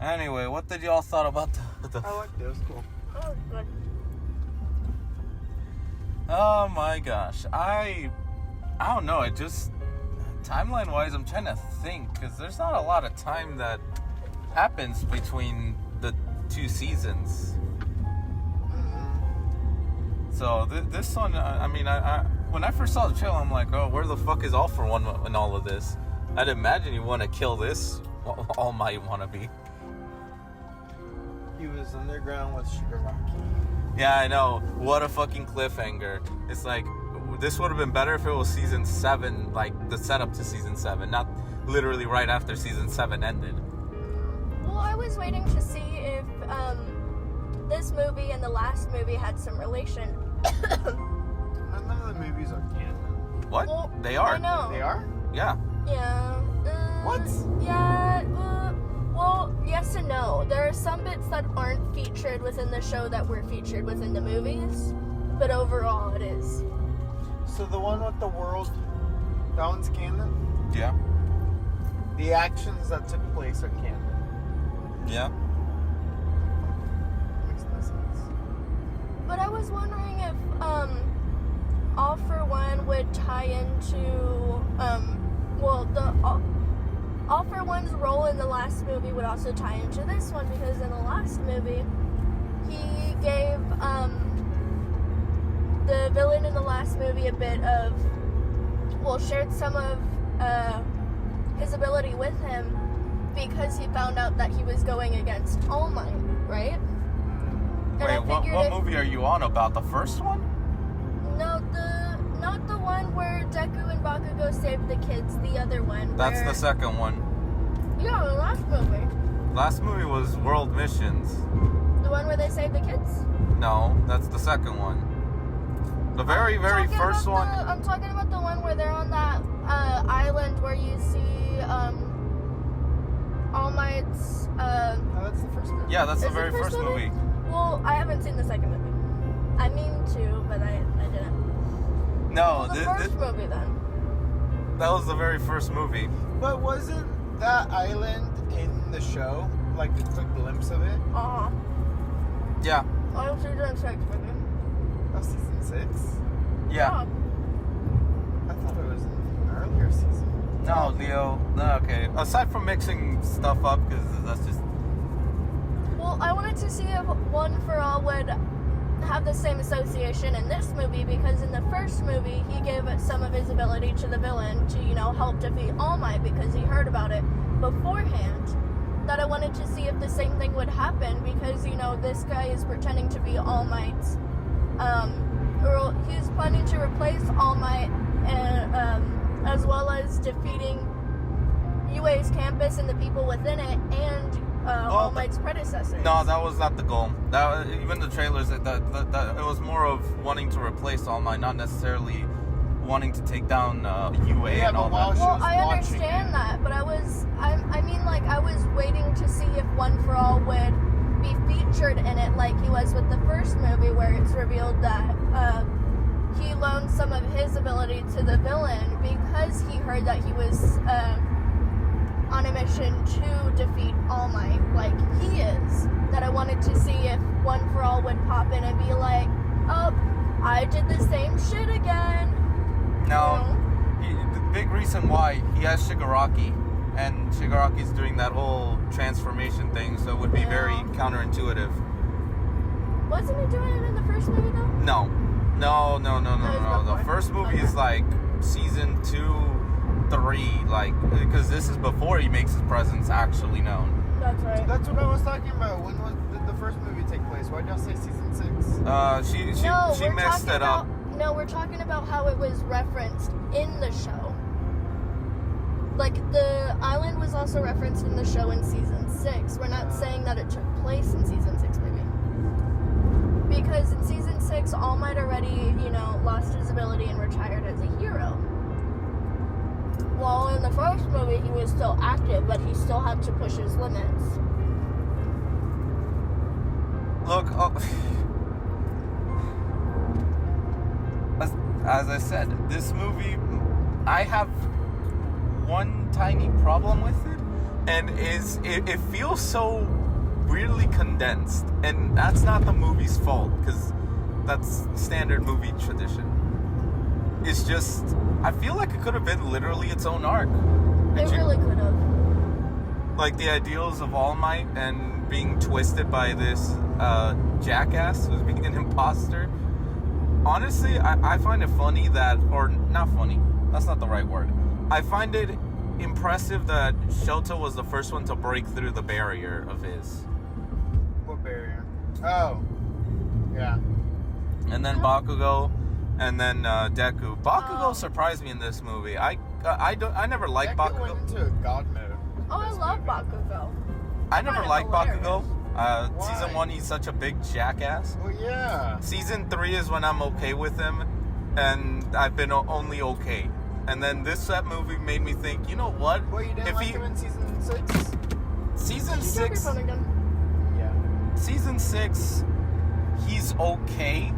Anyway, what did y'all thought about the I liked it. It was cool. Oh, good. Oh my gosh. I don't know. It just, timeline wise, I'm trying to think because there's not a lot of time that happens between the two seasons. So this one, I mean, I when I first saw the trailer, I'm like, oh, where the fuck is All For One in all of this? I'd imagine you want to kill this All Might wannabe. He was underground with Shigaraki. Yeah, I know. What a fucking cliffhanger. It's like, this would have been better if it was season 7, like the setup to season 7, not literally right after season 7 ended. Well, I was waiting to see if this movie and the last movie had some relation. None of the movies are canon. What? Well, they are. I know. They are? Yeah. Yeah. What? Yeah. Well, yes and no. There are some bits that aren't featured within the show that were featured within the movies, but overall it is. So the one with the world, that one's canon? Yeah. The actions that took place are canon. Yeah. Makes no sense. But I was wondering if All For One would tie into All For One's role in the last movie would also tie into this one, because in the last movie he gave the villain in the last movie a bit of, shared some of his ability with him because he found out that he was going against All Might, right? And Wait, what movie are you on about? The first one? No, not the one where Deku and Bakugo saved the kids. The other one. That's the second one. Yeah, the last movie. Last movie was World Missions. The one where they saved the kids? No, that's the second one. The very first one. I'm talking about the one where they're on that island where you see All Might's. No, that's the first movie. Yeah, that's the Is it very the first movie. Well, I haven't seen the second movie. I mean to, but I didn't. No, Well, the first movie then. that was the very first movie. But wasn't that island in the show? Like a quick glimpse of it? Uh-huh. Yeah. I was season 6 movie. Of season 6? Yeah. I thought it was an earlier season. No, Leo. No, okay. Aside from mixing stuff up, because that's just. Well, I wanted to see if One For All would have the same association in this movie, because in the first movie he gave some of his ability to the villain to, help defeat All Might because he heard about it beforehand. That I wanted to see if the same thing would happen, because, this guy is pretending to be All Might's, or he's planning to replace All Might, as well as defeating UA's campus and the people within it, and All Might's predecessors. No, that was not the goal. That even the trailers, that it was more of wanting to replace All Might, not necessarily wanting to take down UA and all that. Well, I understand that, but I was waiting to see if One For All would be featured in it like he was with the first movie, where it's revealed that he loaned some of his ability to the villain because he heard that he was on a mission to defeat All Might, like he is. That I wanted to see if One For All would pop in and be like, oh, I did the same shit again. No, the big reason why he has Shigaraki, and Shigaraki's doing that whole transformation thing, so it would be very counterintuitive. Wasn't he doing it in the first movie though? No. The first movie is like season 2, 3, like, because this is before he makes his presence actually known. That's right. That's what I was talking about. When did the first movie take place? Why'd y'all say season 6? She messed it up. No, we're talking about how it was referenced in the show. Like, the island was also referenced in the show in season 6. We're not saying that it took place in season 6, maybe. Because in season 6, All Might already, lost his ability and retired as a hero. While in the first movie, he was still active, but he still had to push his limits. Look, as I said, this movie, I have one tiny problem with it, and it feels so weirdly condensed, and that's not the movie's fault because that's standard movie tradition. It's just I feel like it could have been literally its own arc. It really could have. Like the ideals of All Might and being twisted by this jackass who's being an imposter. Honestly, I find it funny that, or not funny, that's not the right word. I find it impressive that Shoto was the first one to break through the barrier of his. What barrier? Oh. Yeah. And then Bakugo, and then Deku. Bakugo surprised me in this movie. I never liked Deku Bakugo. went into a god mode. Oh, I love Bakugo. I never liked Bakugo. Why? Season 1, he's such a big jackass. Well, yeah. Season 3 is when I'm okay with him, and I've been only okay. And then that movie made me think, you know what? Well, you didn't like him in season 6? Season 6, Yeah. Season 6, he's okay.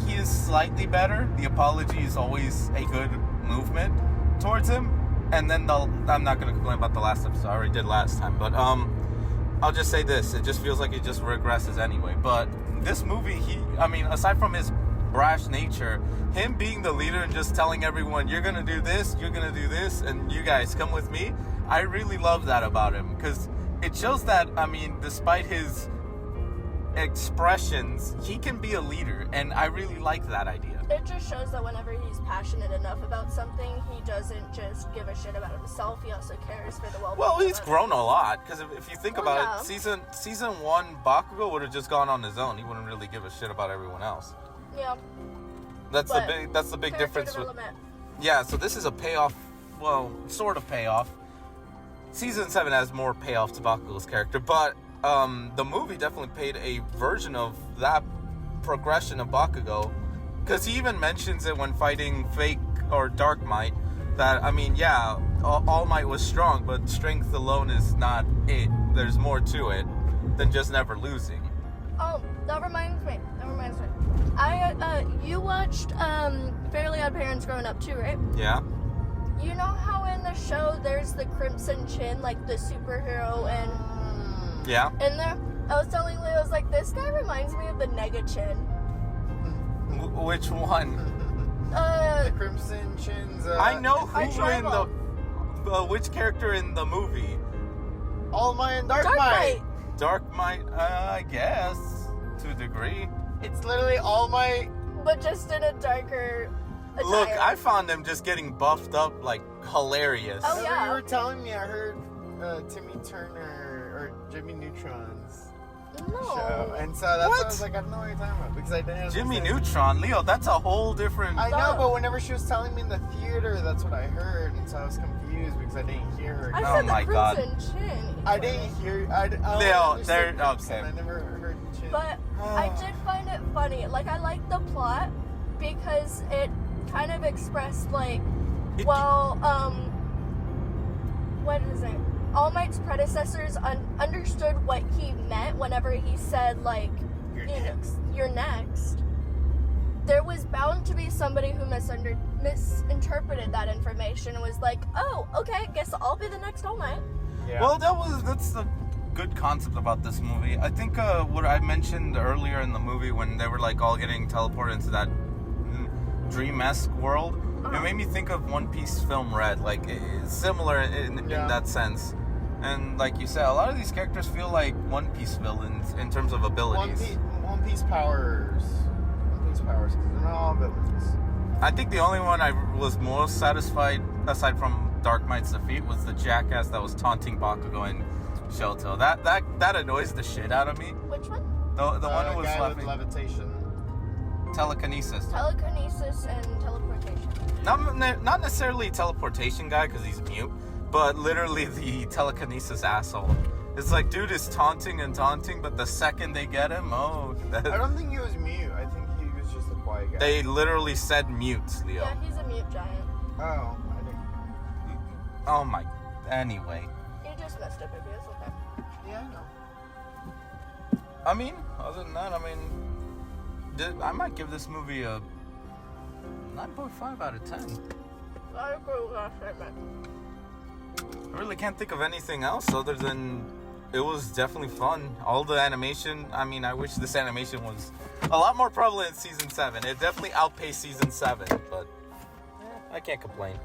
He is slightly better. The apology is always a good movement towards him. And then I'm not going to complain about the last episode. I already did last time. But I'll just say this. It just feels like it just regresses anyway. But this movie, aside from his brash nature, him being the leader and just telling everyone, you're going to do this, you're going to do this, and you guys come with me. I really love that about him. Because it shows that, despite his expressions, he can be a leader. And I really like that idea. It just shows that whenever he's passionate enough about something, he doesn't just give a shit about himself. He also cares for the well-being. Well, he's of grown a lot because if you think about yeah. it, season 1, Bakugo would have just gone on his own. He wouldn't really give a shit about everyone else. Yeah. That's the big difference. Yeah. So this is a payoff. Well, sort of payoff. Season 7 has more payoff to Bakugo's character, but the movie definitely paid a version of that progression of Bakugo. Because he even mentions it when fighting Fake or Dark Might, that, All Might was strong, but strength alone is not it. There's more to it than just never losing. Oh, that reminds me. You watched Fairly Odd Parents Growing Up too, right? Yeah. You know how in the show there's the Crimson Chin, like the superhero, and Yeah. in there, I was telling Leo, I was like, this guy reminds me of the Nega Chin. Which one? The Crimson Chins. I know who in which character in the movie? All Might and Dark Might. Dark Might, I guess, to a degree. It's literally All Might, but just in a darker attire. Look, I found them just getting buffed up like hilarious. Oh, yeah. You were telling me, I heard Timmy Turner or Jimmy Neutron's show, and so that's why I was like, I don't know what you're talking about because I didn't. Jimmy Neutron, Leo, that's a whole different. I know, but whenever she was telling me in the theater, that's what I heard, and so I was confused because I didn't hear her. I said the Crimson Chin. I didn't hear. Leo, there. Okay. I never heard Chin. But I did find it funny. Like, I liked the plot because it kind of expressed what is it? All Might's predecessors understood what he meant whenever he said, like, you're next. There was bound to be somebody who misinterpreted that information and was like, oh, okay, guess I'll be the next All Might. Yeah. Well, that's the good concept about this movie. I think what I mentioned earlier in the movie when they were like all getting teleported into that dream-esque world, it made me think of One Piece film Red, like similar in that sense. And like you said, a lot of these characters feel like One Piece villains in terms of abilities. One Piece powers, because they're not all villains. I think the only one I was most satisfied, aside from Dark Might's defeat, was the jackass that was taunting Bakugo and Shoto. That annoys the shit out of me. Which one? The one who was guy laughing. with levitation. Telekinesis. Telekinesis and teleportation. Not necessarily teleportation guy because he's mute, but literally the telekinesis asshole. It's like, dude is taunting, but the second they get him, I don't think he was mute. I think he was just a quiet guy. They literally said mute, Leo. Yeah, he's a mute giant. Oh, I didn't. Oh my. Anyway. You just messed up, maybe. It's okay. Yeah, I know. Other than that, I might give this movie a 9.5 out of 10. I agree with that statement. I really can't think of anything else other than it was definitely fun. All the animation, I mean, I wish this animation was a lot more prevalent in season 7. It definitely outpaced season 7, but I can't complain.